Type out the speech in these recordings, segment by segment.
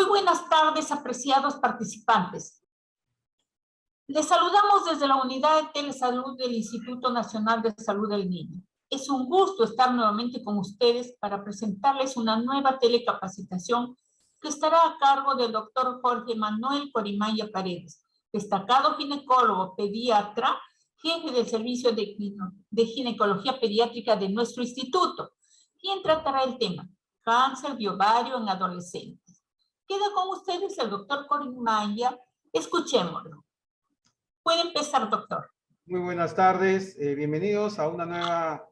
buenas tardes, apreciados participantes. Les saludamos desde la Unidad de Telesalud del Instituto Nacional de Salud del Niño. Es un gusto estar nuevamente con ustedes para presentarles una nueva telecapacitación que estará a cargo del doctor Jorge Manuel Corimaya Paredes, destacado ginecólogo pediatra, jefe del servicio de ginecología pediátrica de nuestro instituto, quien tratará el tema cáncer de ovario en adolescentes. Queda con ustedes el doctor Corimaya. Escuchémoslo. Puede empezar, doctor. Muy buenas tardes. Bienvenidos a una nueva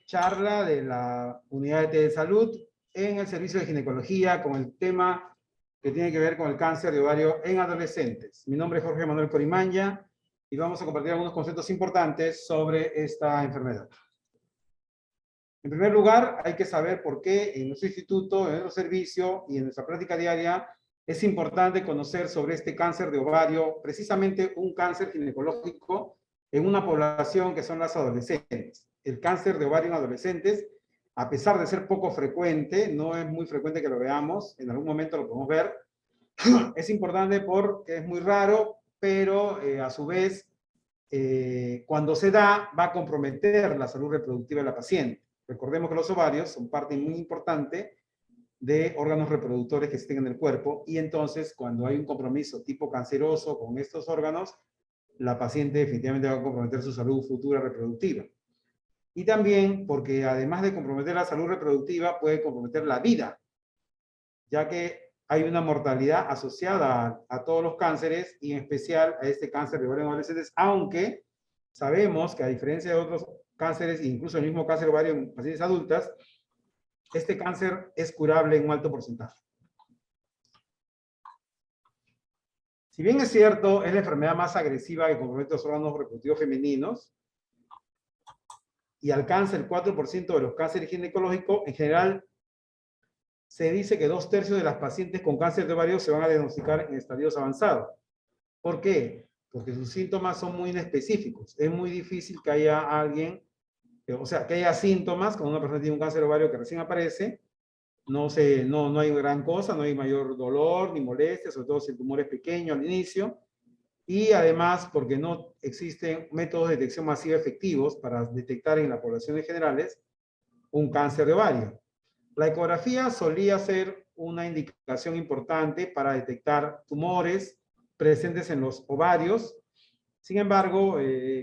charla de la Unidad de Telesalud en el servicio de ginecología con el tema que tiene que ver con el cáncer de ovario en adolescentes. Mi nombre es Jorge Manuel Corimaya y vamos a compartir algunos conceptos importantes sobre esta enfermedad. En primer lugar, hay que saber por qué en nuestro instituto, en nuestro servicio y en nuestra práctica diaria es importante conocer sobre este cáncer de ovario, precisamente un cáncer ginecológico en una población que son las adolescentes. El cáncer de ovario en adolescentes, a pesar de ser poco frecuente, no es muy frecuente que lo veamos, en algún momento lo podemos ver, es importante porque es muy raro, pero a su vez, cuando se da, va a comprometer la salud reproductiva de la paciente. Recordemos que los ovarios son parte muy importante de órganos reproductores que estén en el cuerpo, y entonces cuando hay un compromiso tipo canceroso con estos órganos, la paciente definitivamente va a comprometer su salud futura reproductiva. Y también porque además de comprometer la salud reproductiva, puede comprometer la vida, ya que hay una mortalidad asociada a todos los cánceres, y en especial a este cáncer de ovario en adolescentes, aunque sabemos que a diferencia de otros cánceres, incluso el mismo cáncer de ovario en pacientes adultas, este cáncer es curable en un alto porcentaje. Si bien es cierto, es la enfermedad más agresiva que compromete los órganos reproductivos femeninos y alcanza el 4% de los cánceres ginecológicos, en general se dice que 2/3 de las pacientes con cáncer de ovario se van a diagnosticar en estadios avanzados. ¿Por qué? Porque sus síntomas son muy inespecíficos. Es muy difícil que haya alguien, o sea, que haya síntomas cuando una persona tiene un cáncer de ovario que recién aparece. No hay gran cosa, no hay mayor dolor ni molestia, sobre todo si el tumor es pequeño al inicio. Y además, porque no existen métodos de detección masiva efectivos para detectar en la población en generales un cáncer de ovario. La ecografía solía ser una indicación importante para detectar tumores presentes en los ovarios. Sin embargo,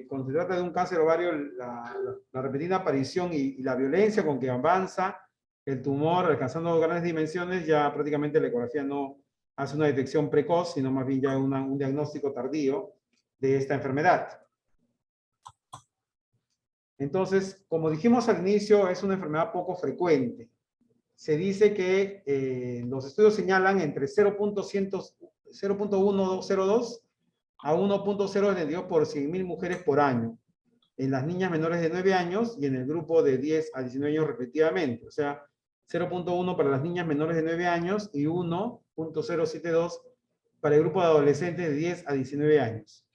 cuando se trata de un cáncer ovario, la repentina aparición y la violencia con que avanza el tumor, alcanzando grandes dimensiones, ya prácticamente la ecografía no hace una detección precoz, sino más bien ya un diagnóstico tardío de esta enfermedad. Entonces, como dijimos al inicio, es una enfermedad poco frecuente. Se dice que los estudios señalan entre 0.102 a 1.072 por 100.000 mujeres por año, en las niñas menores de 9 años y en el grupo de 10 a 19 años respectivamente. O sea, 0.1 para las niñas menores de 9 años y 1.072 para el grupo de adolescentes de 10 a 19 años.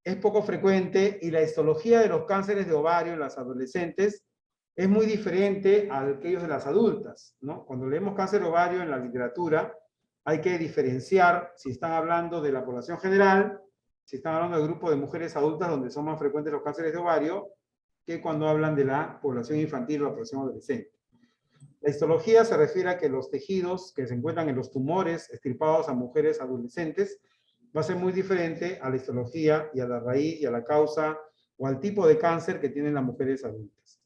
Es poco frecuente y la histología de los cánceres de ovario en las adolescentes es muy diferente a aquellos de las adultas, ¿no? Cuando leemos cáncer de ovario en la literatura, hay que diferenciar si están hablando de la población general, si están hablando del grupo de mujeres adultas donde son más frecuentes los cánceres de ovario, que cuando hablan de la población infantil o la población adolescente. La histología se refiere a que los tejidos que se encuentran en los tumores extirpados a mujeres adolescentes va a ser muy diferente a la histología y a la raíz y a la causa o al tipo de cáncer que tienen las mujeres adultas.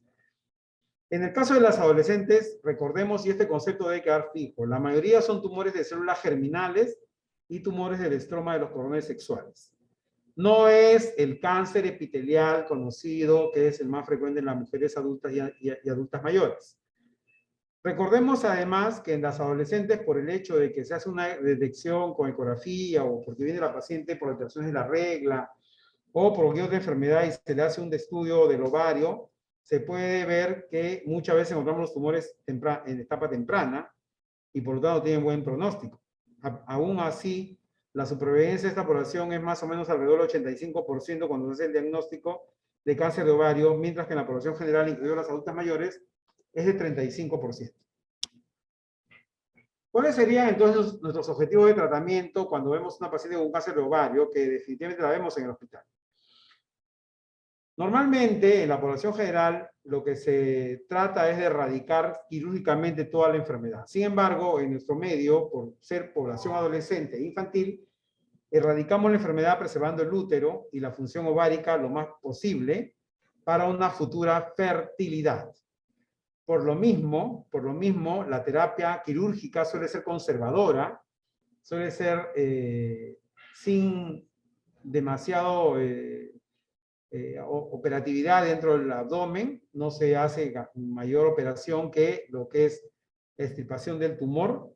En el caso de las adolescentes, recordemos, y este concepto debe quedar fijo, la mayoría son tumores de células germinales y tumores del estroma de los cordones sexuales. No es el cáncer epitelial conocido, que es el más frecuente en las mujeres adultas y adultas mayores. Recordemos además que en las adolescentes, por el hecho de que se hace una detección con ecografía o porque viene la paciente por alteraciones de la regla o por cualquier otra enfermedad y se le hace un estudio del ovario, se puede ver que muchas veces encontramos los tumores en etapa temprana y por lo tanto tienen buen pronóstico. Aún así, la supervivencia de esta población es más o menos alrededor del 85% cuando se hace el diagnóstico de cáncer de ovario, mientras que en la población general, incluido las adultas mayores, es de 35%. ¿Cuáles serían entonces nuestros objetivos de tratamiento cuando vemos una paciente con un cáncer de ovario, que definitivamente la vemos en el hospital? Normalmente, en la población general, lo que se trata es de erradicar quirúrgicamente toda la enfermedad. Sin embargo, en nuestro medio, por ser población adolescente e infantil, erradicamos la enfermedad preservando el útero y la función ovárica lo más posible para una futura fertilidad. Por lo mismo, la terapia quirúrgica suele ser conservadora, suele ser sin demasiado operatividad dentro del abdomen, no se hace mayor operación que lo que es la extirpación del tumor,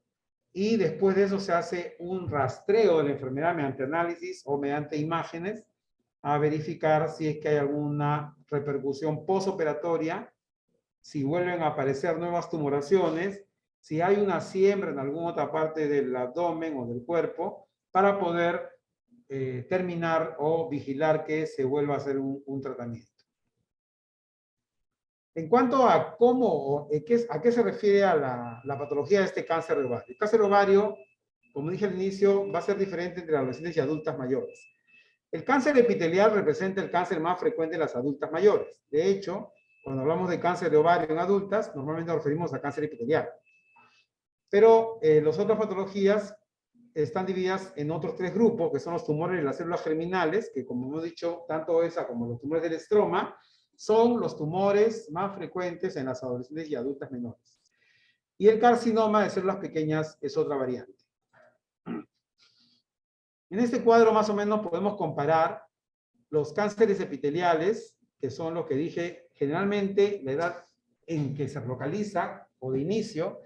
y después de eso se hace un rastreo de la enfermedad mediante análisis o mediante imágenes a verificar si es que hay alguna repercusión postoperatoria, si vuelven a aparecer nuevas tumoraciones, si hay una siembra en alguna otra parte del abdomen o del cuerpo, para poder terminar o vigilar que se vuelva a hacer un tratamiento. En cuanto a cómo, a qué se refiere a la patología de este cáncer de ovario. El cáncer de ovario, como dije al inicio, va a ser diferente entre adolescentes y adultas mayores. El cáncer epitelial representa el cáncer más frecuente en las adultas mayores. De hecho, cuando hablamos de cáncer de ovario en adultas, normalmente nos referimos a cáncer epitelial. Pero las otras patologías están divididas en otros 3 grupos, que son los tumores de las células germinales, que como hemos dicho, tanto esa como los tumores del estroma, son los tumores más frecuentes en las adolescentes y adultas menores. Y el carcinoma de células pequeñas es otra variante. En este cuadro más o menos podemos comparar los cánceres epiteliales, que son los que dije, generalmente la edad en que se localiza o de inicio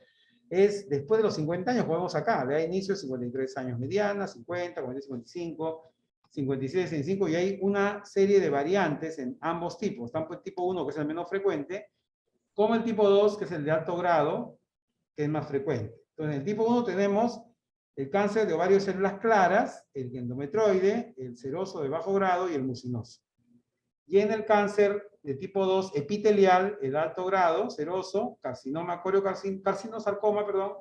es después de los 50 años, como vemos acá, le da inicio 53 años mediana, 50, 40, 55, 56, 65, y hay una serie de variantes en ambos tipos, tanto el tipo 1, que es el menos frecuente, como el tipo 2, que es el de alto grado, que es más frecuente. Entonces, en el tipo 1 tenemos el cáncer de ovario de células claras, el endometroide, el seroso de bajo grado y el mucinoso. Y en el cáncer de tipo 2 epitelial, el alto grado, seroso, carcinoma carcinosarcoma, perdón,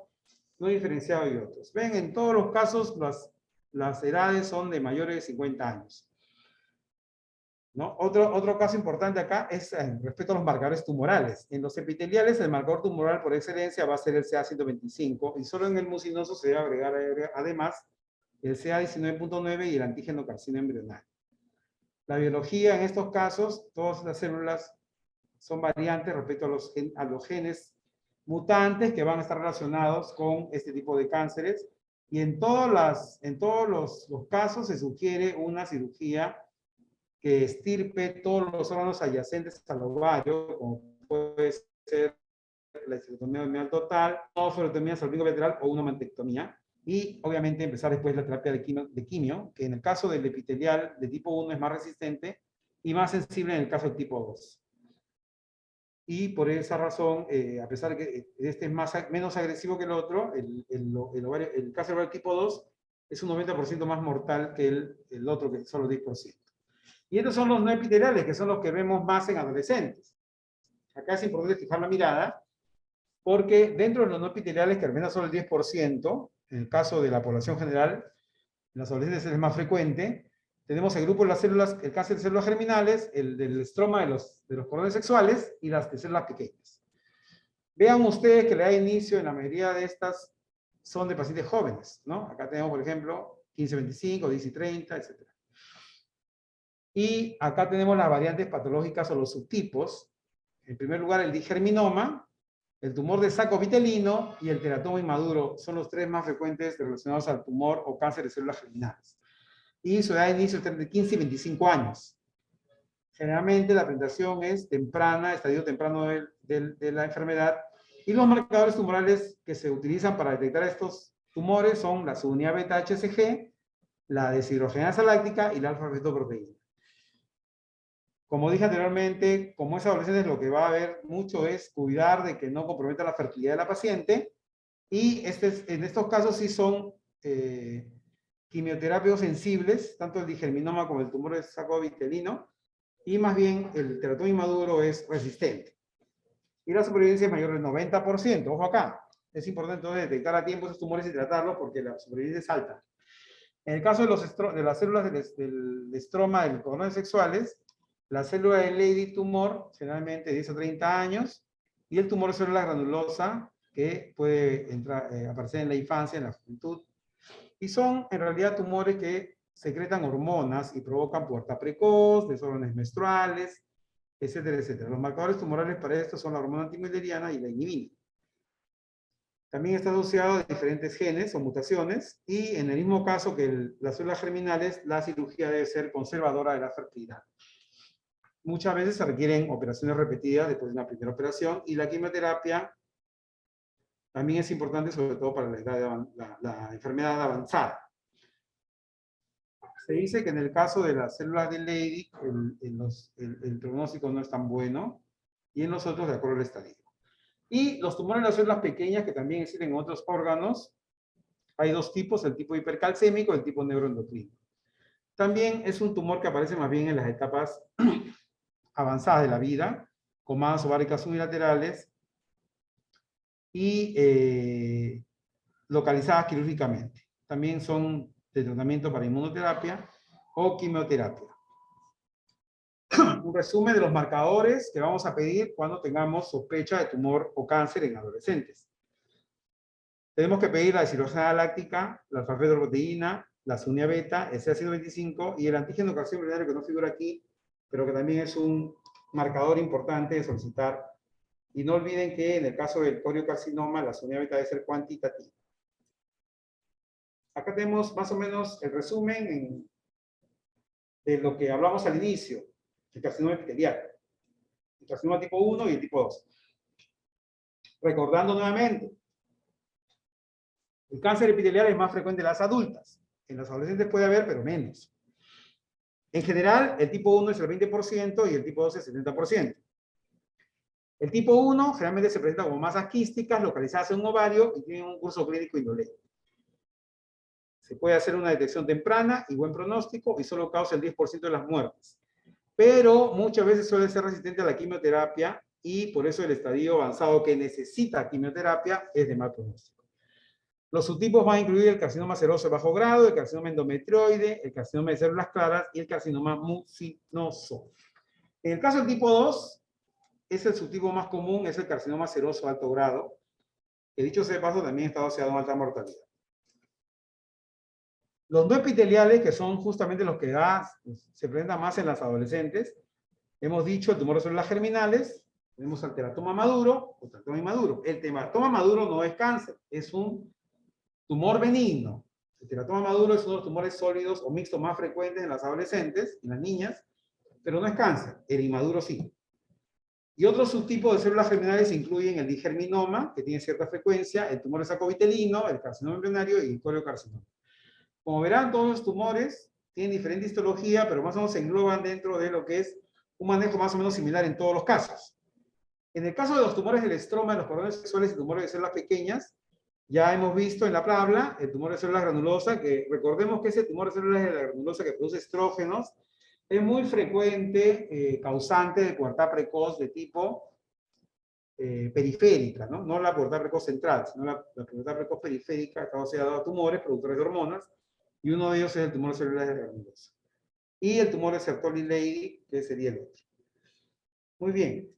no diferenciado de otros. Ven, en todos los casos las edades son de mayores de 50 años. ¿No? Otro caso importante acá es respecto a los marcadores tumorales. En los epiteliales, el marcador tumoral por excelencia va a ser el CA125, y solo en el mucinoso se debe agregar además el CA19.9 y el antígeno carcino embrional. La biología en estos casos, todas las células son variantes respecto a los genes mutantes que van a estar relacionados con este tipo de cánceres, y en todos los casos se sugiere una cirugía que estirpe todos los órganos adyacentes al ovario, como puede ser la histerectomía abdominal total, o oophorectomía salpingo-vertebral o una mastectomía. Y obviamente empezar después la terapia de quimio, que en el caso del epitelial de tipo 1 es más resistente y más sensible en el caso del tipo 2. Y por esa razón, a pesar de que este es menos agresivo que el otro, el cáncer ovario tipo 2 es un 90% más mortal que el otro, que es solo 10%. Y estos son los no epiteliales, que son los que vemos más en adolescentes. Acá es importante fijar la mirada, porque dentro de los no epiteliales, que representan solo el 10%, en el caso de la población general, en las adolescentes es el más frecuente, tenemos el grupo de las células, el cáncer de células germinales, el del estroma de los cordones sexuales y las de células pequeñas. Vean ustedes que le da inicio en la mayoría de estas son de pacientes jóvenes, ¿no? Acá tenemos, por ejemplo, 15-25, 10-30, etc. Y acá tenemos las variantes patológicas o los subtipos. En primer lugar, el digerminoma, el tumor de saco vitelino y el teratoma inmaduro son los 3 más frecuentes relacionados al tumor o cáncer de células germinales. Y su edad de inicio es entre 15 y 25 años. Generalmente la presentación es temprana, estadio temprano de la enfermedad, y los marcadores tumorales que se utilizan para detectar estos tumores son la subunidad beta-HCG, la deshidrogenasa láctica y la alfa-fetoproteína. Como dije anteriormente, como es adolescente, lo que va a haber mucho es cuidar de que no comprometa la fertilidad de la paciente, y en estos casos sí son quimioterapios sensibles, tanto el digerminoma como el tumor de saco vitelino, y más bien el teratoma inmaduro es resistente. Y la supervivencia es mayor del 90%, ojo acá. Es importante entonces detectar a tiempo esos tumores y tratarlos porque la supervivencia es alta. En el caso de, de las células del estroma de los cordones sexuales, la célula de Leydig tumor, generalmente de 10 a 30 años, y el tumor de célula granulosa, que puede aparecer en la infancia, en la juventud. Y son, en realidad, tumores que secretan hormonas y provocan pubertad precoz, desórdenes menstruales, etcétera, etcétera. Los marcadores tumorales para esto son la hormona antimülleriana y la inhibina. También está asociado a diferentes genes o mutaciones, y en el mismo caso que las células germinales, la cirugía debe ser conservadora de la fertilidad. Muchas veces se requieren operaciones repetidas después de una primera operación, y la quimioterapia también es importante, sobre todo para la enfermedad avanzada. Se dice que en el caso de las células de Leydig, el pronóstico no es tan bueno, y en los otros de acuerdo al estadio. Y los tumores de las células pequeñas, que también existen en otros órganos, hay dos tipos, el tipo hipercalcémico y el tipo neuroendocrino. También es un tumor que aparece más bien en las etapas avanzadas de la vida, con masas ováricas unilaterales y localizadas quirúrgicamente. También son de tratamiento para inmunoterapia o quimioterapia. Un resumen de los marcadores que vamos a pedir cuando tengamos sospecha de tumor o cáncer en adolescentes. Tenemos que pedir la deshidrogenasa láctica, la alfa-fetoproteína, la sunia beta, el CA125 y el antígeno carcinoso que no figura aquí, pero que también es un marcador importante de solicitar. Y no olviden que en el caso del coriocarcinoma, la sunia beta debe ser cuantitativa. Acá tenemos más o menos el resumen de lo que hablamos al inicio, el carcinoma epitelial, el carcinoma tipo 1 y el tipo 2. Recordando nuevamente, el cáncer epitelial es más frecuente en las adultas. En los adolescentes puede haber, pero menos. En general, el tipo 1 es el 20% y el tipo 2 es el 70%. El tipo 1 generalmente se presenta como masas quísticas localizadas en un ovario y tiene un curso clínico indolente. Se puede hacer una detección temprana y buen pronóstico y solo causa el 10% de las muertes. Pero muchas veces suele ser resistente a la quimioterapia y por eso el estadio avanzado que necesita quimioterapia es de mal pronóstico. Los subtipos van a incluir el carcinoma seroso de bajo grado, el carcinoma endometrioide, el carcinoma de células claras y el carcinoma mucinoso. En el caso del tipo 2, es el subtipo más común, es el carcinoma seroso de alto grado, que dicho sea de paso también está asociado a alta mortalidad. Los no epiteliales, que son justamente los que se presentan más en las adolescentes, hemos dicho el tumor de células germinales, tenemos el teratoma maduro o teratoma inmaduro. El teratoma maduro no es cáncer, es un tumor benigno. El teratoma maduro es uno de los tumores sólidos o mixtos más frecuentes en las adolescentes, en las niñas, pero no es cáncer, el inmaduro sí. Y otros subtipos de células germinales incluyen el digerminoma, que tiene cierta frecuencia, el tumor sacovitelino, el carcinoma embrionario y el coriocarcinoma. Como verán, todos los tumores tienen diferente histología, pero más o menos se engloban dentro de lo que es un manejo más o menos similar en todos los casos. En el caso de los tumores del estroma, de los cordones sexuales y tumores de células pequeñas, ya hemos visto en la tabla el tumor de células granulosas, que recordemos que ese tumor de células de la granulosa que produce estrógenos es muy frecuente, causante de pubertad precoz de tipo periférica, ¿no? No la pubertad precoz central, sino la pubertad precoz periférica que asociada a tumores productores de hormonas, y uno de ellos es el tumor de células de la granulosa. Y el tumor de Sertoli-Leydig, que sería el otro. Muy bien.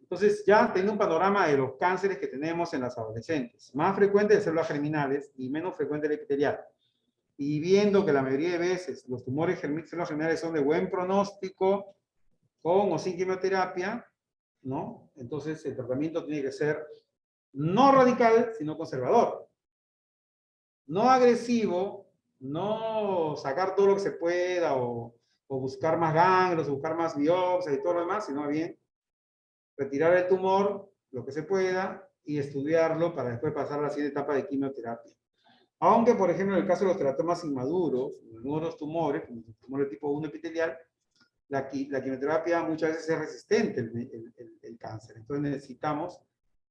Entonces, ya tengo un panorama de los cánceres que tenemos en las adolescentes. Más frecuente de células germinales y menos frecuente el epitelial. Y viendo que la mayoría de veces los tumores células germinales son de buen pronóstico, con o sin quimioterapia, ¿no? Entonces, el tratamiento tiene que ser no radical, sino conservador. No agresivo, no sacar todo lo que se pueda o buscar más ganglios, o buscar más biopsias y todo lo demás, sino bien retirar el tumor, lo que se pueda, y estudiarlo para después pasar a la siguiente etapa de quimioterapia. Aunque, por ejemplo, en el caso de los teratomas inmaduros, en algunos de los tumores, como el tumor de tipo 1 epitelial, la quimioterapia muchas veces es resistente el cáncer. Entonces necesitamos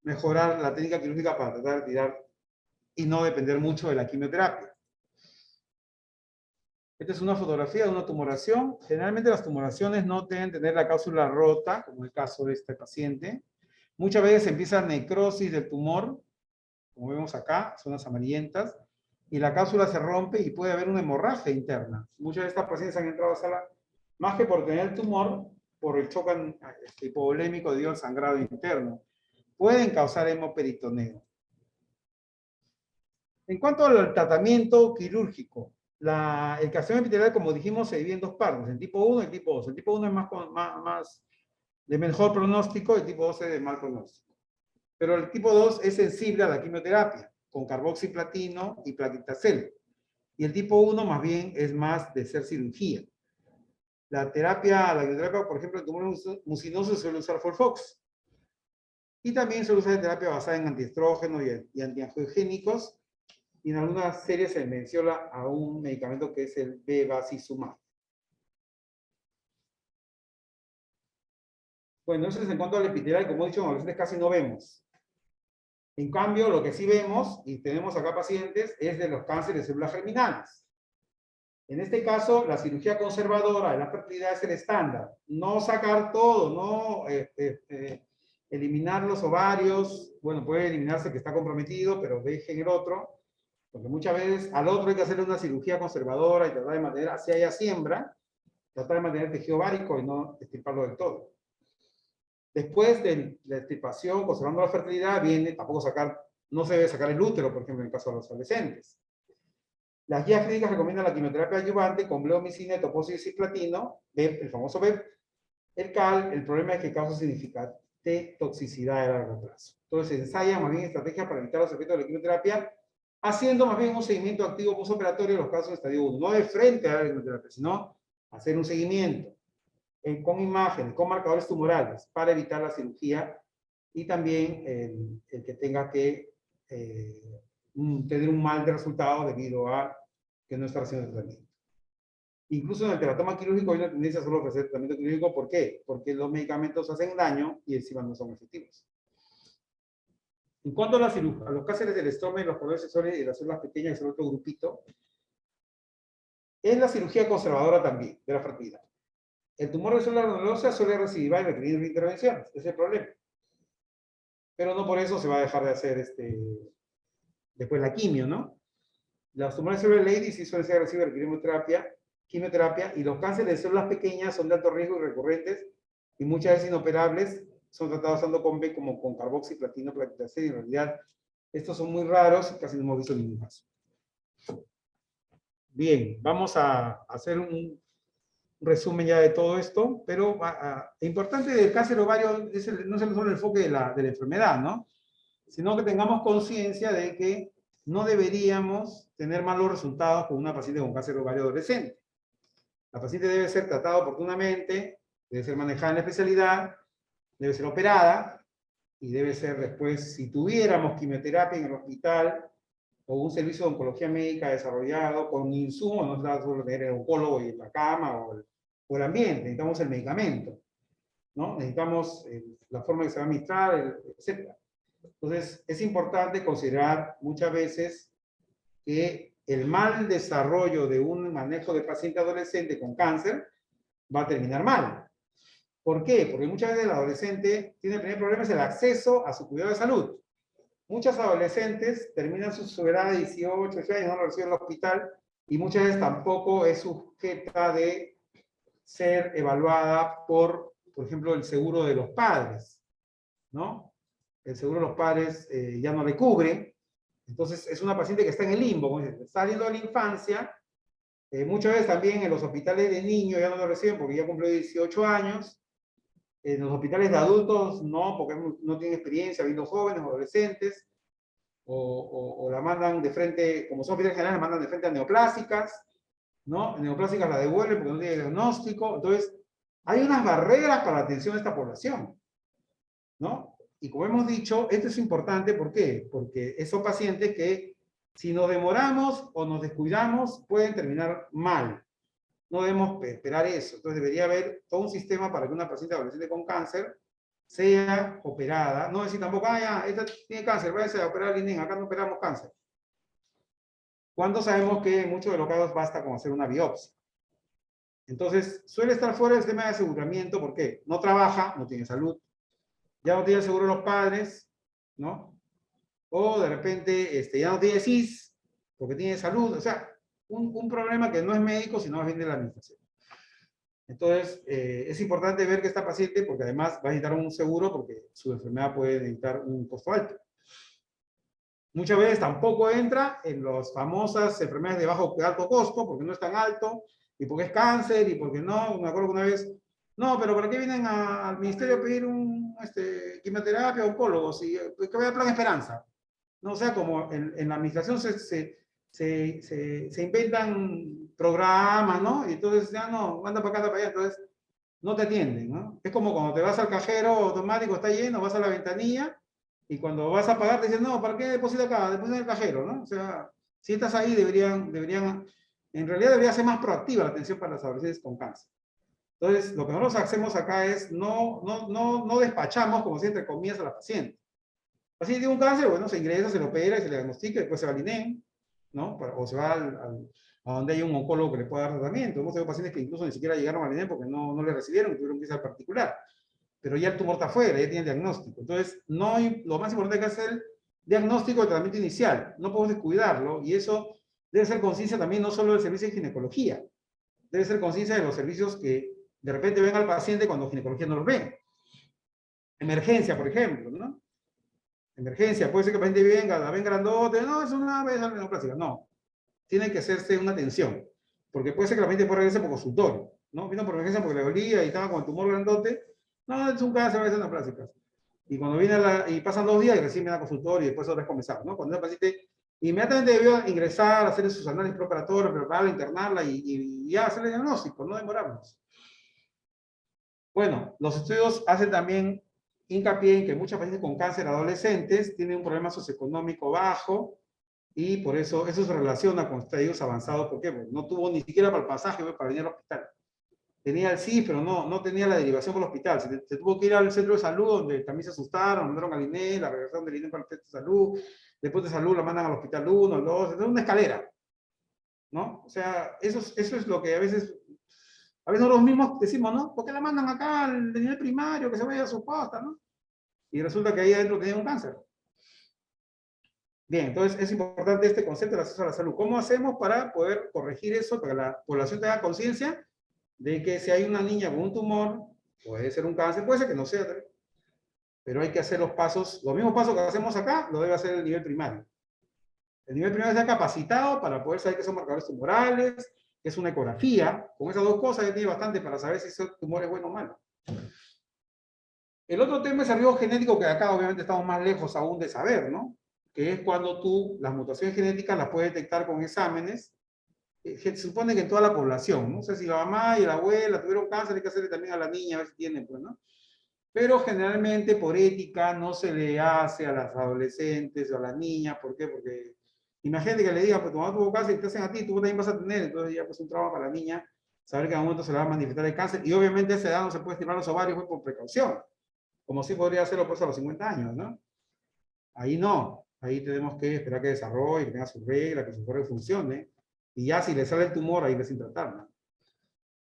mejorar la técnica quirúrgica para tratar de retirar y no depender mucho de la quimioterapia. Esta es una fotografía de una tumoración. Generalmente las tumoraciones no deben tener la cápsula rota, como el caso de este paciente. Muchas veces empieza necrosis del tumor, como vemos acá, zonas amarillentas, y la cápsula se rompe y puede haber una hemorragia interna. Muchas de estas pacientes han entrado a sala, más que por tener el tumor, por el choque hipovolémico debido al sangrado interno. Pueden causar hemoperitoneo. En cuanto al tratamiento quirúrgico, el carcinoma epitelial, como dijimos, se divide en dos partes, el tipo 1 y el tipo 2. El tipo 1 es más de mejor pronóstico, el tipo 2 es de mal pronóstico. Pero el tipo 2 es sensible a la quimioterapia, con carboxiplatino y plaquetacel. Y el tipo 1 más bien es más de ser cirugía. La quimioterapia, por ejemplo, en tumores mucinosos suele usar FOLFOX. Y también se usa terapia basada en antiestrógenos y antiangiogénicos. Y en algunas series se menciona a un medicamento que es el bevacizumab. Bueno, eso es en cuanto al epitelial, como he dicho, en adolescentes casi no vemos. En cambio, lo que sí vemos, y tenemos acá pacientes, es de los cánceres de células germinales. En este caso, la cirugía conservadora de la fertilidad es el estándar. No sacar todo, no eliminar los ovarios. Bueno, puede eliminarse el que está comprometido, pero dejen el otro. Porque muchas veces al otro hay que hacerle una cirugía conservadora y tratar de mantener, si haya siembra, tratar de mantener el tejido ovárico y no extirparlo del todo. Después de la extirpación, conservando la fertilidad, no se debe sacar el útero, por ejemplo, en el caso de los adolescentes. Las guías clínicas recomiendan la quimioterapia adyuvante con bleomicina, etoposide y cisplatino, BEP, el famoso BEP. El CAL, el problema es que causa significante toxicidad a largo plazo. Entonces, se ensaya más bien estrategias para evitar los efectos de la quimioterapia, haciendo más bien un seguimiento activo postoperatorio en los casos de estadio 1. No de frente a la quimioterapia, sino hacer un seguimiento con imágenes, con marcadores tumorales, para evitar la cirugía y también el que tenga que tener un mal de resultado debido a que no está haciendo tratamiento. Incluso en el teratoma quirúrgico hay una tendencia a solo ofrecer tratamiento quirúrgico. ¿Por qué? Porque los medicamentos hacen daño y encima no son efectivos. En cuanto a los cánceres del estómago y los cordones sexuales y las células pequeñas, que es el otro grupito, es la cirugía conservadora también de la fertilidad. El tumor de célula granulosa suele recidivar y requerir intervenciones, ese es el problema. Pero no por eso se va a dejar de hacer después la quimio, ¿no? Los tumores de células Leydig sí suelen ser agresivos y requieren quimioterapia, y los cánceres de células pequeñas son de alto riesgo y recurrentes, y muchas veces inoperables, son tratados usando con B como con carboxiplatino, plaquetacel, y en realidad estos son muy raros y casi no hemos visto ningún caso. Bien, vamos a hacer un resumen ya de todo esto, pero lo importante del cáncer ovario no es solo el enfoque de la enfermedad, ¿no? Sino que tengamos conciencia de que no deberíamos tener malos resultados con una paciente con cáncer ovario adolescente. La paciente debe ser tratada oportunamente, debe ser manejada en la especialidad, debe ser operada, y debe ser después, si tuviéramos quimioterapia en el hospital, o un servicio de oncología médica desarrollado con insumos, no se da solo tener el oncólogo y la cama o el ambiente, necesitamos el medicamento, ¿no? Necesitamos la forma que se va a administrar, etc. Entonces, es importante considerar muchas veces que el mal desarrollo de un manejo de paciente adolescente con cáncer va a terminar mal. ¿Por qué? Porque muchas veces el adolescente tiene el primer problema, es el acceso a su cuidado de salud. Muchas adolescentes terminan su edad de 18, 18 años, no lo reciben en el hospital, y muchas veces tampoco es sujeta de ser evaluada por ejemplo, el seguro de los padres, ¿no? El seguro de los padres ya no le cubre, entonces es una paciente que está en el limbo, como dice, está saliendo de la infancia, muchas veces también en los hospitales de niños ya no lo reciben porque ya cumplió 18 años, en los hospitales de adultos no, porque no tienen experiencia viendo jóvenes o adolescentes, o la mandan de frente, como son hospitales generales, la mandan de frente a neoplásicas, ¿no? Neoplásicas la devuelven porque no tiene diagnóstico. Entonces, hay unas barreras para la atención de esta población, ¿no? Y como hemos dicho, esto es importante, ¿por qué? Porque son pacientes que, si nos demoramos o nos descuidamos, pueden terminar mal. No debemos esperar eso. Entonces, debería haber todo un sistema para que una paciente adolescente con cáncer sea operada. No decir tampoco, ya, esta tiene cáncer, váyase a operar al INEN, acá no operamos cáncer. Cuando sabemos que en muchos de los casos basta con hacer una biopsia. Entonces, suele estar fuera del sistema de aseguramiento, ¿por qué? No trabaja, no tiene salud, ya no tiene el seguro de los padres, ¿no? o de repente ya no tiene CIS, porque tiene salud, o sea, un problema que no es médico, sino más bien de la administración. Entonces, es importante ver que esta paciente, porque además va a necesitar un seguro, porque su enfermedad puede necesitar un costo alto. Muchas veces tampoco entra en las famosas enfermedades de alto costo, porque no es tan alto, y porque es cáncer, y porque no, me acuerdo que una vez, no, pero ¿para qué vienen al ministerio a pedir quimioterapia, oncólogos? Y que vaya Plan Esperanza. No, o sea, como en la administración se inventan programas, ¿no? Y entonces ya no, anda para acá, anda para allá, entonces no te atienden, ¿no? Es como cuando te vas al cajero automático, está lleno, vas a la ventanilla, y cuando vas a pagar te dicen, no, ¿para qué deposita acá? Deposita en el cajero, ¿no? O sea, si estás ahí, en realidad debería ser más proactiva la atención para las adolescentes con cáncer. Entonces, lo que nosotros hacemos acá es, no despachamos, como si entre comillas, a la paciente. La paciente tiene un cáncer, bueno, se ingresa, se lo opera y se le diagnostica, después se va al INEM, ¿no? O se va a donde hay un oncólogo que le pueda dar tratamiento. Hemos tenido pacientes que incluso ni siquiera llegaron al INEM porque no le recibieron, tuvieron que irse al particular. Pero ya el tumor está afuera, ya tiene el diagnóstico. Entonces, lo más importante es hacer el diagnóstico de tratamiento inicial. No podemos descuidarlo, y eso debe ser conciencia también no solo del servicio de ginecología, debe ser conciencia de los servicios que de repente ven al paciente cuando ginecología no los ve. Emergencia, por ejemplo, ¿no? Emergencia, puede ser que el paciente la ven grandote, no, es una vez neoplásica. No, tiene que hacerse una atención, porque puede ser que la paciente pueda regresar por consultorio, ¿no? Vino por emergencia porque le dolía y estaba con el tumor grandote. No, es un cáncer, a veces neoplásicas. Y cuando viene y pasan 2 días y recién viene a consultorio y después otra vez comenzar, ¿no? Cuando el paciente inmediatamente debió ingresar, hacer sus análisis preoperatorios, prepararla, internarla y ya hacer el diagnóstico, no demorarnos. Bueno, los estudios hacen también hincapié en que muchas pacientes con cáncer adolescentes tienen un problema socioeconómico bajo, y por eso se relaciona con estadios avanzados. ¿Por qué? Porque no tuvo ni siquiera para el pasaje para venir al hospital. Tenía el CIS, pero no tenía la derivación por el hospital. Se tuvo que ir al centro de salud, donde también se asustaron, mandaron al INE, la regresaron del INE para el centro de salud, después de salud la mandan al hospital 1, al 2, es una escalera, ¿no? O sea, eso es lo que a veces nosotros mismos decimos, ¿no? ¿Por qué la mandan acá al nivel primario, que se vaya a su posta, ¿no? Y resulta que ahí adentro tenía un cáncer. Bien, entonces es importante este concepto del acceso a la salud. ¿Cómo hacemos para poder corregir eso, para que la población tenga conciencia de que si hay una niña con un tumor, puede ser un cáncer, puede ser que no sea, pero hay que hacer los pasos, los mismos pasos que hacemos acá, lo debe hacer el nivel primario. El nivel primario está capacitado para poder saber qué son marcadores tumorales, qué es una ecografía. Con esas dos cosas ya tiene bastante para saber si ese tumor es bueno o malo. El otro tema es el riesgo genético, que acá obviamente estamos más lejos aún de saber, ¿no? Que es cuando las mutaciones genéticas las puedes detectar con exámenes. Se supone que en toda la población, no sé si la mamá y la abuela tuvieron cáncer, hay que hacerle también a la niña, a ver si tienen, pues, ¿no? Pero generalmente por ética no se le hace a las adolescentes o a las niñas. ¿Por qué? Porque imagínate que le digan, pues tu mamá tuvo cáncer y te hacen a ti, tú también vas a tener. Entonces ya pues un trauma para la niña, saber que en algún momento se le va a manifestar el cáncer, y obviamente a esa edad no se puede estimular los ovarios, pues, por precaución, como sí podría hacerlo pues a los 50 años, ¿no? Ahí no, ahí tenemos que esperar que desarrolle, que tenga su regla, que su cuerpo funcione, y ya si le sale el tumor, ahí le sin tratar, ¿no?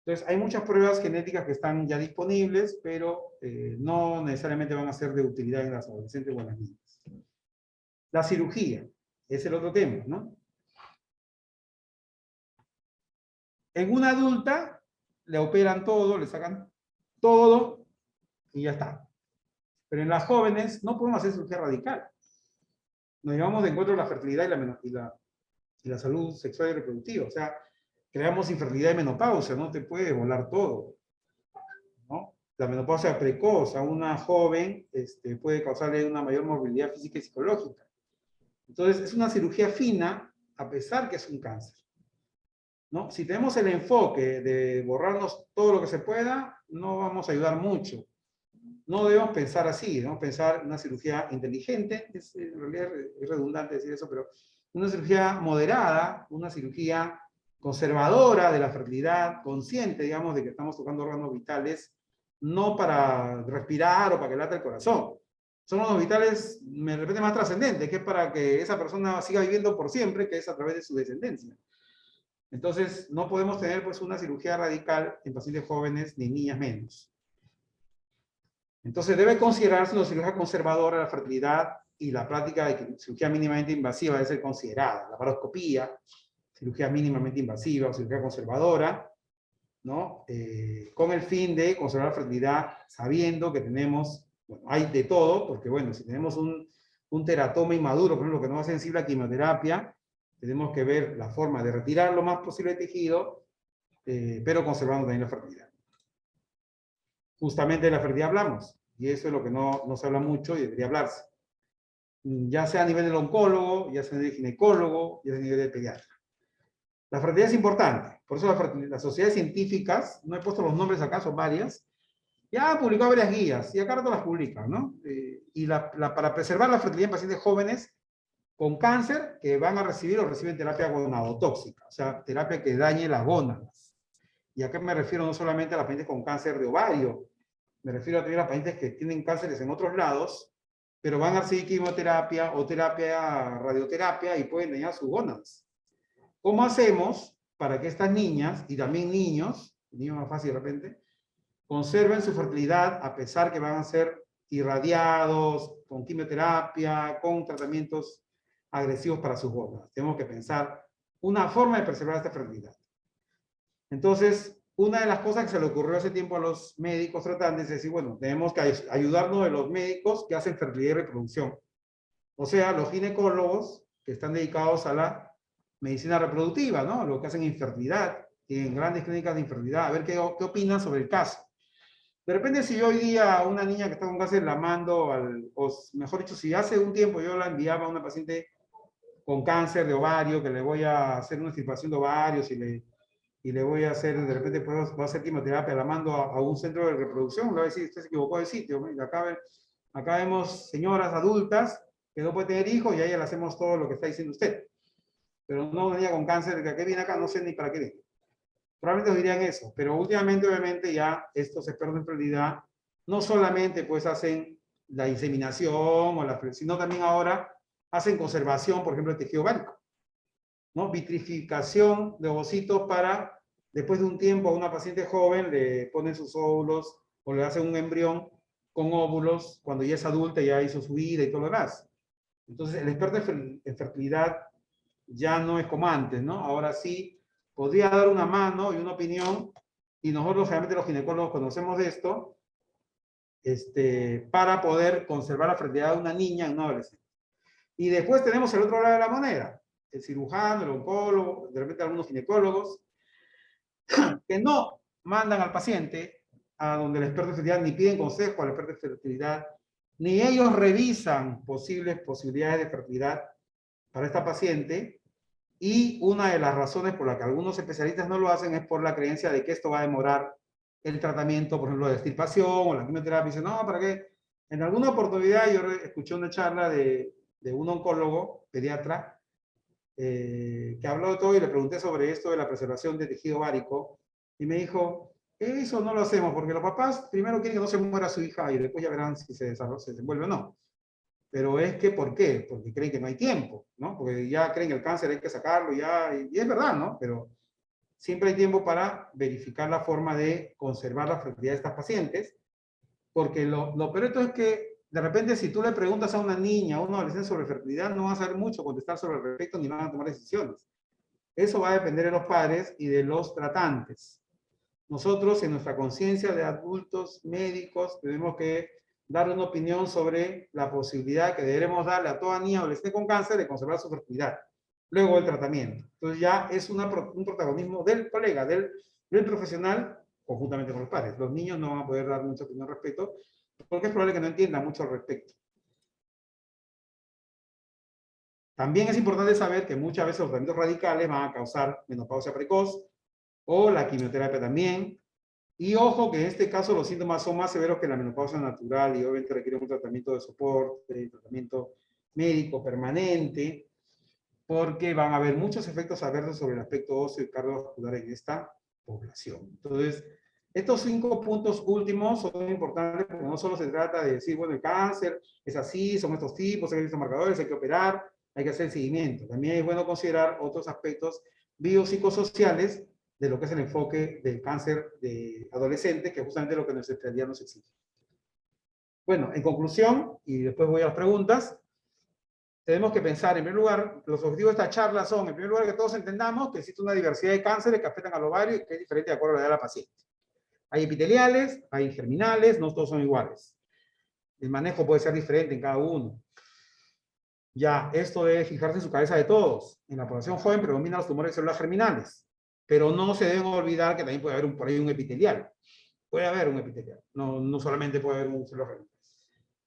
Entonces, hay muchas pruebas genéticas que están ya disponibles, pero no necesariamente van a ser de utilidad en las adolescentes o en las niñas. La cirugía es el otro tema, ¿no? En una adulta le operan todo, le sacan todo y ya está. Pero en las jóvenes no podemos hacer cirugía radical. Nos llevamos de encuentro la fertilidad y la salud sexual y reproductiva. O sea, creamos infertilidad y menopausia, no te puede volar todo, ¿no? La menopausia precoz a una joven puede causarle una mayor movilidad física y psicológica. Entonces, es una cirugía fina, a pesar que es un cáncer, ¿no? Si tenemos el enfoque de borrarnos todo lo que se pueda, no vamos a ayudar mucho. No debemos pensar así, debemos pensar en una cirugía inteligente. En realidad es redundante decir eso, pero una cirugía moderada, una cirugía conservadora de la fertilidad, consciente, digamos, de que estamos tocando órganos vitales, no para respirar o para que lata el corazón. Son órganos vitales, me repite, más trascendentes, que es para que esa persona siga viviendo por siempre, que es a través de su descendencia. Entonces, no podemos tener pues una cirugía radical en pacientes jóvenes ni niñas menos. Entonces, debe considerarse una cirugía conservadora de la fertilidad, y la práctica de cirugía mínimamente invasiva debe ser considerada. Laparoscopía, cirugía mínimamente invasiva o cirugía conservadora, ¿no? Con el fin de conservar la fertilidad, sabiendo que tenemos, bueno, hay de todo, porque bueno, si tenemos un teratoma inmaduro, por ejemplo, que no es sensible a quimioterapia, tenemos que ver la forma de retirar lo más posible el tejido, pero conservando también la fertilidad. Justamente de la fertilidad hablamos, y eso es lo que no se habla mucho y debería hablarse. Ya sea a nivel del oncólogo, ya sea a nivel del ginecólogo, ya sea a nivel del pediatra. La fertilidad es importante, por eso las sociedades científicas, no he puesto los nombres acá, son varias, ya han publicado varias guías, y acá rato las publican, ¿no? Para preservar la fertilidad en pacientes jóvenes con cáncer que van a recibir o reciben terapia gonadotóxica, o sea, terapia que dañe las gónadas. Y acá me refiero no solamente a las pacientes con cáncer de ovario, me refiero a también a las pacientes que tienen cánceres en otros lados, pero van a recibir quimioterapia o radioterapia y pueden dañar sus gónadas. ¿Cómo hacemos para que estas niñas, y también niños más fácil de repente, conserven su fertilidad a pesar que van a ser irradiados con quimioterapia, con tratamientos agresivos para sus gónadas? Tenemos que pensar una forma de preservar esta fertilidad. Entonces, una de las cosas que se le ocurrió hace tiempo a los médicos tratantes es decir, bueno, tenemos que ayudarnos de los médicos que hacen fertilidad y reproducción. O sea, los ginecólogos que están dedicados a la medicina reproductiva, ¿no? Lo que hacen infertilidad, en grandes clínicas de infertilidad, a ver qué opinan sobre el caso. De repente, si yo hoy día a una niña que está con cáncer la mando o mejor dicho, si hace un tiempo yo la enviaba a una paciente con cáncer de ovario, que le voy a hacer una extirpación de ovarios y le voy a hacer, de repente voy a hacer quimioterapia, la mando a un centro de reproducción, le voy a decir, usted se equivocó de sitio. Acá vemos señoras adultas que no pueden tener hijos y a ella le hacemos todo lo que está diciendo usted. Pero no una niña con cáncer, que viene acá, no sé ni para qué viene. Probablemente os dirían eso, pero últimamente, obviamente, ya estos expertos en fertilidad no solamente pues hacen la inseminación, sino también ahora hacen conservación, por ejemplo, del tejido ovárico, ¿no? Vitrificación de ovocitos para, después de un tiempo, a una paciente joven le ponen sus óvulos o le hacen un embrión con óvulos, cuando ya es adulta, ya hizo su vida y todo lo demás. Entonces, el experto en fertilidad ya no es como antes, ¿no? Ahora sí podría dar una mano y una opinión, y nosotros realmente los ginecólogos conocemos de esto, para poder conservar la fertilidad de una niña en un adolescente. Y después tenemos el otro lado de la moneda, el cirujano, el oncólogo, de repente algunos ginecólogos, que no mandan al paciente a donde el experto en fertilidad, ni piden consejo al experto en fertilidad, ni ellos revisan posibilidades de fertilidad para esta paciente. Y una de las razones por las que algunos especialistas no lo hacen es por la creencia de que esto va a demorar el tratamiento, por ejemplo, de extirpación o la quimioterapia. Dicen, no, ¿para qué? En alguna oportunidad yo escuché una charla de un oncólogo, pediatra, que habló de todo y le pregunté sobre esto de la preservación de tejido ovárico y me dijo, eso no lo hacemos porque los papás primero quieren que no se muera su hija y después ya verán si se desenvuelve o no. Pero es que, ¿por qué? Porque creen que no hay tiempo, ¿no? Porque ya creen que el cáncer hay que sacarlo, ya, y es verdad, ¿no? Pero siempre hay tiempo para verificar la forma de conservar la fertilidad de estas pacientes, porque lo peor es que, de repente, si tú le preguntas a una niña o a un adolescente sobre fertilidad, no va a saber mucho contestar sobre el respecto ni van a tomar decisiones. Eso va a depender de los padres y de los tratantes. Nosotros, en nuestra conciencia de adultos médicos, tenemos que dar una opinión sobre la posibilidad que deberemos darle a toda niña o adolescente con cáncer de conservar su fertilidad, luego del tratamiento. Entonces ya es un protagonismo del colega, del profesional, conjuntamente con los padres. Los niños no van a poder dar mucha opinión al respecto, porque es probable que no entiendan mucho al respecto. También es importante saber que muchas veces los tratamientos radicales van a causar menopausia precoz, o la quimioterapia también. Y ojo que en este caso los síntomas son más severos que la menopausia natural y obviamente requieren un tratamiento de soporte, tratamiento médico permanente, porque van a haber muchos efectos adversos sobre el aspecto óseo y cardiovascular en esta población. Entonces, estos 5 puntos últimos son importantes porque no solo se trata de decir, bueno, el cáncer es así, son estos tipos, hay estos marcadores, hay que operar, hay que hacer seguimiento. También es bueno considerar otros aspectos biopsicosociales de lo que es el enfoque del cáncer de adolescente, que es justamente lo que nuestra especialidad nos exige. Bueno, en conclusión, y después voy a las preguntas, tenemos que pensar, en primer lugar, los objetivos de esta charla son, en primer lugar, que todos entendamos que existe una diversidad de cánceres que afectan al ovario y que es diferente de acuerdo a la edad de la paciente. Hay epiteliales, hay germinales, no todos son iguales. El manejo puede ser diferente en cada uno. Ya, esto debe fijarse en su cabeza de todos. En la población joven predominan los tumores de células germinales, pero no se deben olvidar que también puede haber por ahí un epitelial. Puede haber un epitelial, no solamente puede haber un célula germinal.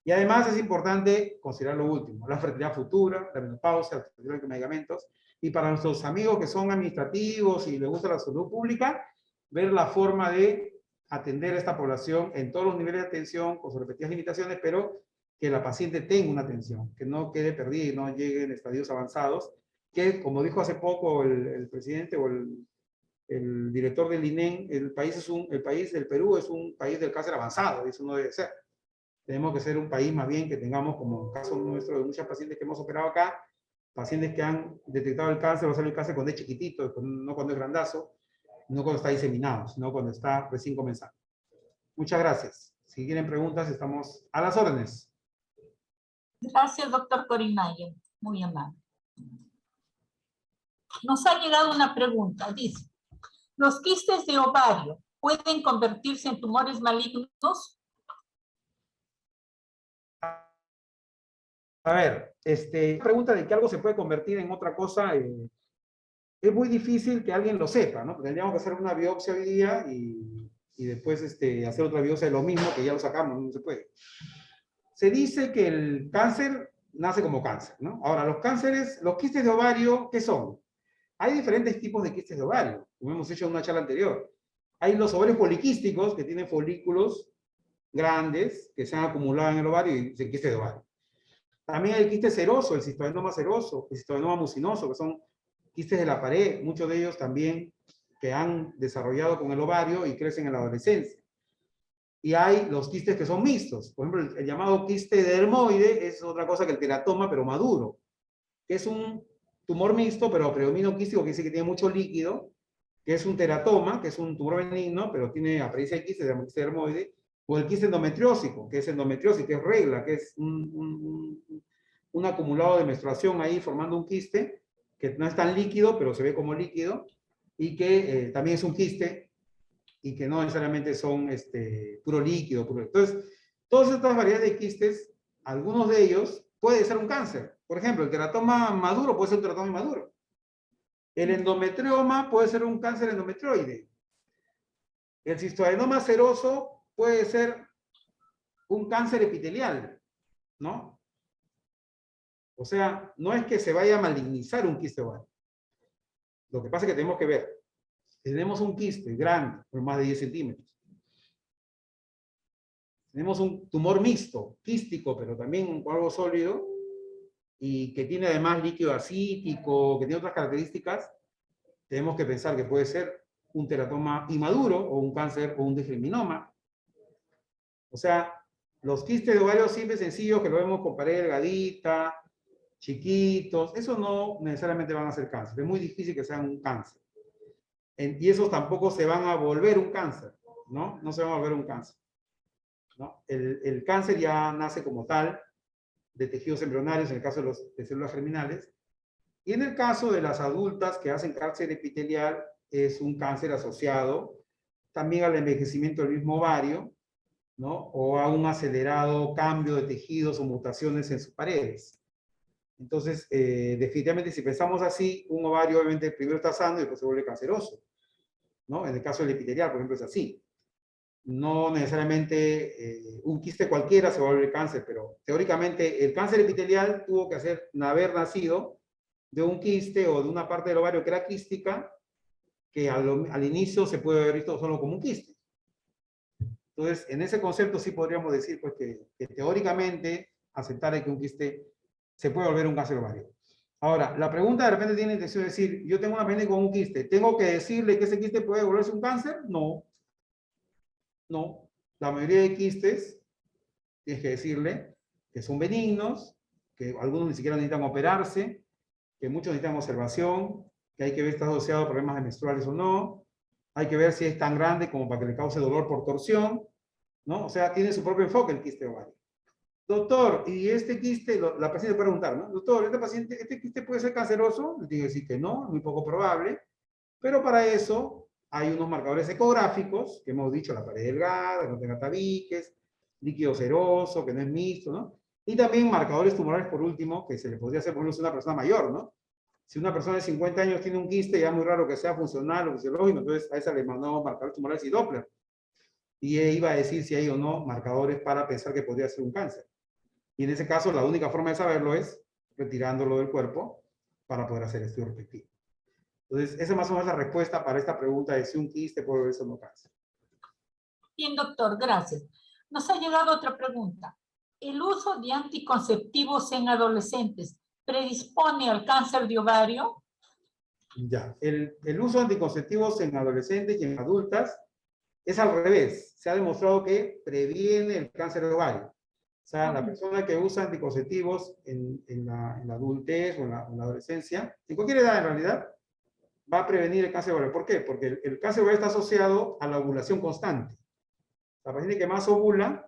Y además es importante considerar lo último, la fertilidad futura, la menopausia, la fertilidad con medicamentos, y para nuestros amigos que son administrativos y les gusta la salud pública, ver la forma de atender a esta población en todos los niveles de atención, con sus respectivas limitaciones, pero que la paciente tenga una atención, que no quede perdida y no llegue en estadios avanzados, que como dijo hace poco el presidente o el director del INEN, el país del Perú es un país del cáncer avanzado, y eso no debe ser. Tenemos que ser un país más bien que tengamos, como el caso nuestro de muchas pacientes que hemos operado acá, pacientes que han detectado el cáncer o sale el cáncer cuando es chiquitito, no cuando es grandazo, no cuando está diseminado, sino cuando está recién comenzando. Muchas gracias. Si tienen preguntas, estamos a las órdenes. Gracias, doctor Corinayo. Muy amable. Nos ha llegado una pregunta. Dice, ¿los quistes de ovario pueden convertirse en tumores malignos? A ver, la pregunta de que algo se puede convertir en otra cosa, es muy difícil que alguien lo sepa, ¿no? Tendríamos que hacer una biopsia hoy día y después hacer otra biopsia de lo mismo, que ya lo sacamos, no se puede. Se dice que el cáncer nace como cáncer, ¿no? Ahora, los quistes de ovario, ¿qué son? Hay diferentes tipos de quistes de ovario, como hemos hecho en una charla anterior. Hay los ovarios poliquísticos, que tienen folículos grandes, que se han acumulado en el ovario y se quiste de ovario. También hay el quiste seroso, el cistoadenoma seroso, el cistoadenoma mucinoso, que son quistes de la pared, muchos de ellos también que han desarrollado con el ovario y crecen en la adolescencia. Y hay los quistes que son mixtos. Por ejemplo, el llamado quiste dermoide es otra cosa que el teratoma, pero maduro, que es un tumor mixto, pero predomina un quístico que dice que tiene mucho líquido, que es un teratoma, que es un tumor benigno, pero tiene apariencia de quiste, de quiste dermoide, o el quiste endometriósico, que es endometriosis, que es regla, que es un acumulado de menstruación ahí formando un quiste, que no es tan líquido, pero se ve como líquido, y que también es un quiste, y que no necesariamente son puro líquido. Entonces, todas estas variedades de quistes, algunos de ellos puede ser un cáncer. Por ejemplo, el teratoma maduro puede ser un teratoma inmaduro. El endometrioma puede ser un cáncer endometrioide. El cistoadenoma seroso puede ser un cáncer epitelial, ¿no? O sea, no es que se vaya a malignizar un quiste ovario. Lo que pasa es que tenemos que ver. Tenemos un quiste grande, por más de 10 centímetros. Tenemos un tumor mixto, quístico, pero también con algo sólido, y que tiene además líquido acítico, que tiene otras características. Tenemos que pensar que puede ser un teratoma inmaduro, o un cáncer, o un desgerminoma. O sea, los quistes de ovario simples, sencillos, que lo vemos con pared delgadita, chiquitos, esos no necesariamente van a ser cáncer. Es muy difícil que sean un cáncer. Y esos tampoco se van a volver un cáncer, ¿no? No se van a volver un cáncer, ¿no? El cáncer ya nace como tal, de tejidos embrionarios, en el caso de células germinales, y en el caso de las adultas que hacen cáncer epitelial, es un cáncer asociado también al envejecimiento del mismo ovario, ¿no? O a un acelerado cambio de tejidos o mutaciones en sus paredes. Entonces, definitivamente, si pensamos así, un ovario obviamente primero está sano y después se vuelve canceroso, ¿no? En el caso del epitelial, por ejemplo, es así. No necesariamente un quiste cualquiera se va a volver cáncer, pero teóricamente el cáncer epitelial tuvo que haber nacido de un quiste o de una parte del ovario que era quística, que al inicio se puede haber visto solo como un quiste. Entonces, en ese concepto sí podríamos decir pues, que teóricamente aceptar que un quiste se puede volver un cáncer ovario. Ahora, la pregunta de repente tiene intención de decir, yo tengo una paciente con un quiste, ¿tengo que decirle que ese quiste puede volverse un cáncer? No. No. La mayoría de quistes, tienes que decirle que son benignos, que algunos ni siquiera necesitan operarse, que muchos necesitan observación, que hay que ver si está asociado a problemas menstruales o no, hay que ver si es tan grande como para que le cause dolor por torsión, ¿no? O sea, tiene su propio enfoque el quiste ovario. doctor, y este quiste, la paciente puede preguntar, ¿no? Doctor, ¿este quiste puede ser canceroso? Le digo decir que no, es muy poco probable, pero para eso hay unos marcadores ecográficos, que hemos dicho, la pared delgada, que no tenga tabiques, líquido seroso, que no es mixto, ¿no? Y también marcadores tumorales, por último, que se le podría hacer, por ejemplo, a una persona mayor, ¿no? Si una persona de 50 años tiene un quiste, ya es muy raro que sea funcional o fisiológico, entonces a esa le mandamos marcadores tumorales y Doppler. Y iba a decir si hay o no marcadores para pensar que podría ser un cáncer. Y en ese caso, la única forma de saberlo es retirándolo del cuerpo para poder hacer estudio respectivo. Entonces, esa es más o menos la respuesta para esta pregunta de si un quiste puede verse o no cáncer. Bien, doctor, gracias. Nos ha llegado otra pregunta. ¿El uso de anticonceptivos en adolescentes predispone al cáncer de ovario? Ya, el uso de anticonceptivos en adolescentes y en adultas es al revés. Se ha demostrado que previene el cáncer de ovario. O sea, la persona que usa anticonceptivos en la adultez o en la adolescencia, en cualquier edad en realidad, va a prevenir el cáncer de ovario. ¿Por qué? Porque el cáncer de ovario está asociado a la ovulación constante. La paciente que más ovula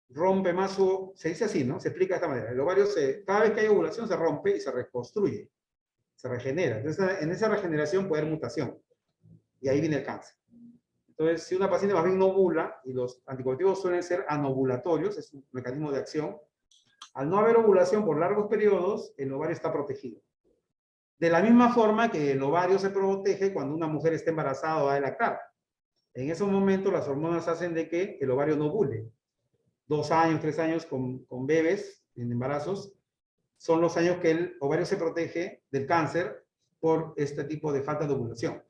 rompe más su... Se dice así, ¿no? Se explica de esta manera. El ovario, cada vez que hay ovulación, se rompe y se reconstruye. Se regenera. Entonces, en esa regeneración puede haber mutación. Y ahí viene el cáncer. Entonces, si una paciente más bien no ovula, y los anticonceptivos suelen ser anovulatorios, es un mecanismo de acción, al no haber ovulación por largos periodos, el ovario está protegido. De la misma forma que el ovario se protege cuando una mujer está embarazada o va a lactar. En esos momentos las hormonas hacen de que el ovario no ovule. 2 años, 3 años con bebés en embarazos son los años que el ovario se protege del cáncer por este tipo de falta de ovulación.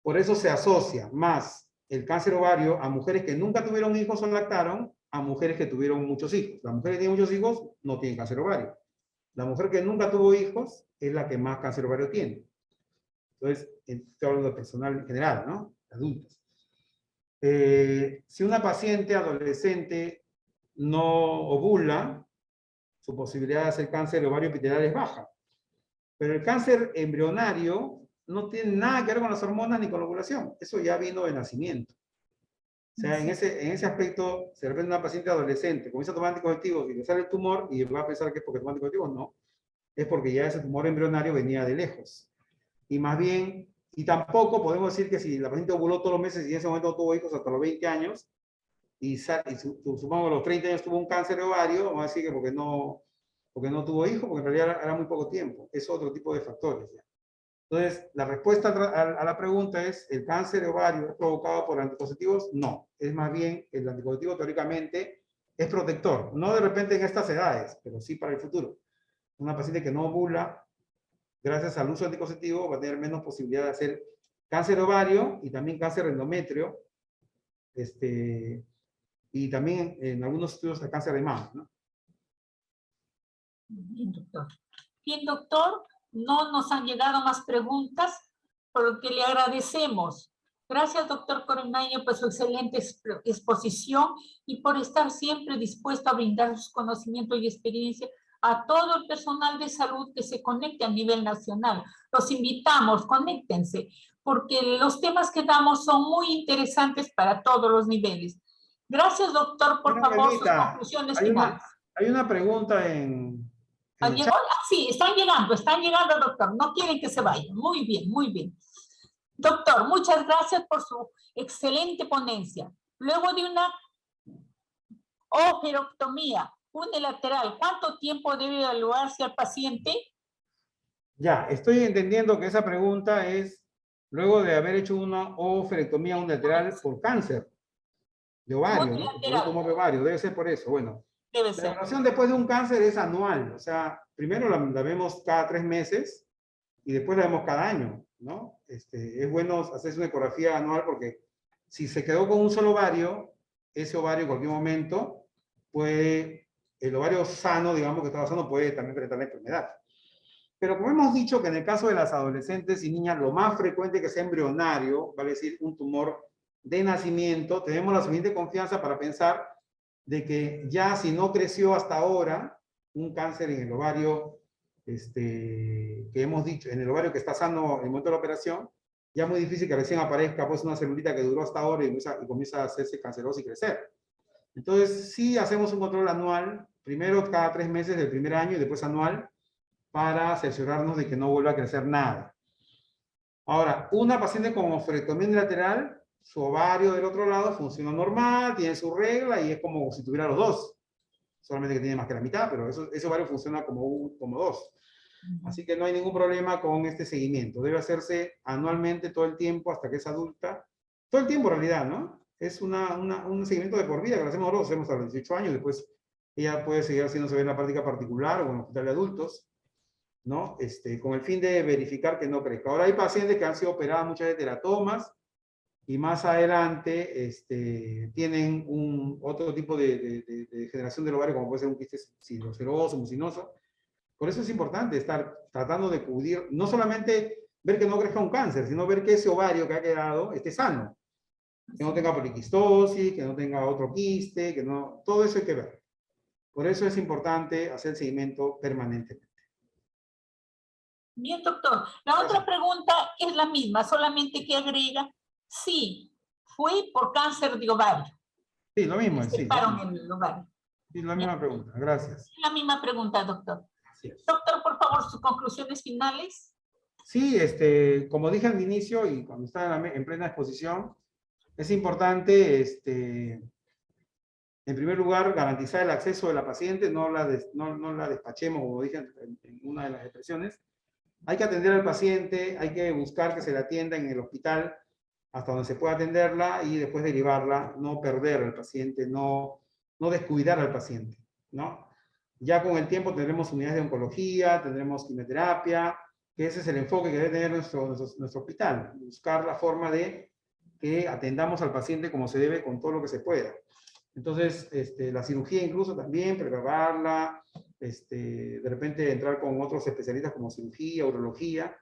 Por eso se asocia más el cáncer ovario a mujeres que nunca tuvieron hijos o lactaron a mujeres que tuvieron muchos hijos. Las mujeres que tienen muchos hijos no tienen cáncer ovario. La mujer que nunca tuvo hijos es la que más cáncer ovario tiene. Entonces, estoy hablando de personal en general, ¿no? Adultos. Si una paciente adolescente no ovula, su posibilidad de hacer cáncer de ovario epitelial es baja. Pero el cáncer embrionario no tiene nada que ver con las hormonas ni con la ovulación. Eso ya vino de nacimiento. O sea, en ese aspecto, si de repente una paciente adolescente comienza a tomar anticonceptivos y le sale el tumor y va a pensar que es porque toma anticonceptivos, no. Es porque ya ese tumor embrionario venía de lejos. Y más bien, y tampoco podemos decir que si la paciente ovuló todos los meses y en ese momento no tuvo hijos hasta los 20 años, y supongamos a los 30 años tuvo un cáncer de ovario, vamos a decir que porque no tuvo hijos, porque en realidad era muy poco tiempo. Es otro tipo de factores. ¿Ya? Entonces, la respuesta a la pregunta es, ¿el cáncer de ovario es provocado por anticonceptivos? No. Es más bien, el anticonceptivo teóricamente es protector. No de repente en estas edades, pero sí para el futuro. Una paciente que no ovula, gracias al uso anticonceptivo, va a tener menos posibilidad de hacer cáncer de ovario y también cáncer de endometrio. Y también en algunos estudios de cáncer de mama, ¿no? Bien, doctor. Bien, doctor, no nos han llegado más preguntas, por lo que le agradecemos. Gracias, doctor Coronaño, por su excelente exposición y por estar siempre dispuesto a brindar sus conocimientos y experiencia a todo el personal de salud que se conecte a nivel nacional. Los invitamos, conéctense, porque los temas que damos son muy interesantes para todos los niveles. Gracias, doctor. Por favor, sus conclusiones finales. Hay una pregunta en el chat. Sí, están llegando, doctor. No quieren que se vayan. Muy bien, muy bien. Doctor, muchas gracias por su excelente ponencia. Luego de una oophorectomía unilateral, ¿cuánto tiempo debe evaluarse al paciente? Ya, estoy entendiendo que esa pregunta es luego de haber hecho una oophorectomía unilateral por cáncer de ovario, ¿no? Por un tumor de ovario, debe ser por eso. Bueno, debe la ser. evaluación después de un cáncer es anual, o sea, primero la vemos cada 3 meses y después la vemos cada año, ¿no? Es bueno hacerse una ecografía anual porque si se quedó con un solo ovario, ese ovario en cualquier momento puede, el ovario sano, digamos que estaba sano, puede también presentar la enfermedad. Pero como hemos dicho que en el caso de las adolescentes y niñas, lo más frecuente que sea embrionario, vale decir un tumor de nacimiento, tenemos la suficiente confianza para pensar de que ya si no creció hasta ahora un cáncer en el ovario, que hemos dicho, en el ovario que está sano en el momento de la operación, ya es muy difícil que recién aparezca pues una celulita que duró hasta ahora y comienza a hacerse cancerosa y crecer. Entonces, sí hacemos un control anual, primero cada 3 meses del primer año y después anual, para cerciorarnos de que no vuelva a crecer nada. Ahora, una paciente con osterectomía unilateral, su ovario del otro lado funciona normal, tiene su regla y es como si tuviera los dos. Solamente que tiene más que la mitad, pero ese ovario funciona como dos. Así que no hay ningún problema con este seguimiento. Debe hacerse anualmente todo el tiempo hasta que es adulta. Todo el tiempo en realidad, ¿no? Es un seguimiento de por vida que lo hacemos nosotros, hacemos a los 18 años, después ella puede seguir haciéndose en la práctica particular o en el hospital de adultos, ¿no? Con el fin de verificar que no crezca. Ahora hay pacientes que han sido operadas muchas de teratomas y más adelante tienen otro tipo de degeneración del ovario, como puede ser un quiste seroso, mucinoso. Por eso es importante estar tratando de cubrir, no solamente ver que no crezca un cáncer, sino ver que ese ovario que ha quedado esté sano. Que no tenga poliquistosis, que no tenga otro quiste, que no, todo eso hay que ver. Por eso es importante hacer el seguimiento permanentemente. Bien, doctor. La otra pregunta es la misma, solamente que agrega, sí, fue por cáncer de ovario. Sí, lo mismo, sí. En el ovario. Sí, la misma pregunta, gracias. La misma pregunta, doctor. Así es. Doctor, por favor, sus conclusiones finales. Sí, como dije al inicio y cuando estaba en plena exposición, es importante, en primer lugar, garantizar el acceso de la paciente, no la despachemos, como dije en una de las expresiones. Hay que atender al paciente, hay que buscar que se la atienda en el hospital hasta donde se pueda atenderla y después derivarla, no perder al paciente, no descuidar al paciente, ¿no? Ya con el tiempo tendremos unidades de oncología, tendremos quimioterapia, que ese es el enfoque que debe tener nuestro hospital, buscar la forma de que atendamos al paciente como se debe con todo lo que se pueda. Entonces, la cirugía incluso también, prepararla, de repente entrar con otros especialistas como cirugía, urología.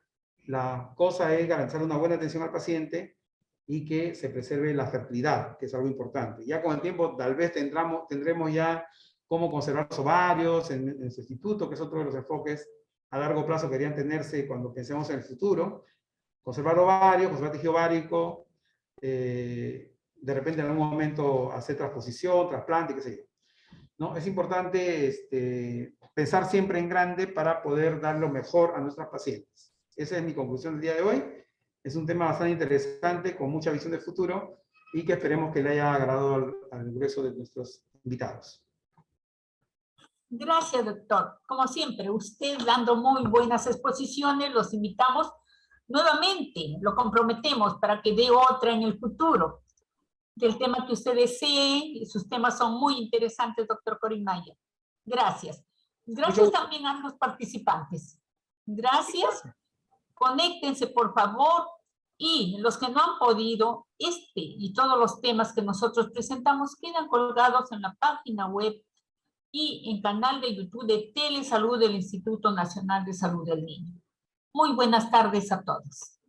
La cosa es garantizar una buena atención al paciente y que se preserve la fertilidad, que es algo importante. Ya con el tiempo tal vez tendremos ya cómo conservar los ovarios en su instituto, que es otro de los enfoques a largo plazo que deberían tenerse cuando pensemos en el futuro. Conservar ovarios, conservar tejido ovárico, de repente en algún momento hacer transposición, trasplante, qué sé yo. ¿No? Es importante pensar siempre en grande para poder dar lo mejor a nuestras pacientes. Esa es mi conclusión del día de hoy. Es un tema bastante interesante, con mucha visión de futuro, y que esperemos que le haya agradado al grueso de nuestros invitados. Gracias, doctor. Como siempre, usted dando muy buenas exposiciones, los invitamos nuevamente, lo comprometemos para que dé otra en el futuro del tema que usted desee. Sus temas son muy interesantes, doctor Corimaya. Gracias. Gracias también a los participantes. Gracias. Conéctense, por favor. Y los que no han podido, y todos los temas que nosotros presentamos quedan colgados en la página web y en canal de YouTube de Telesalud del Instituto Nacional de Salud del Niño. Muy buenas tardes a todos.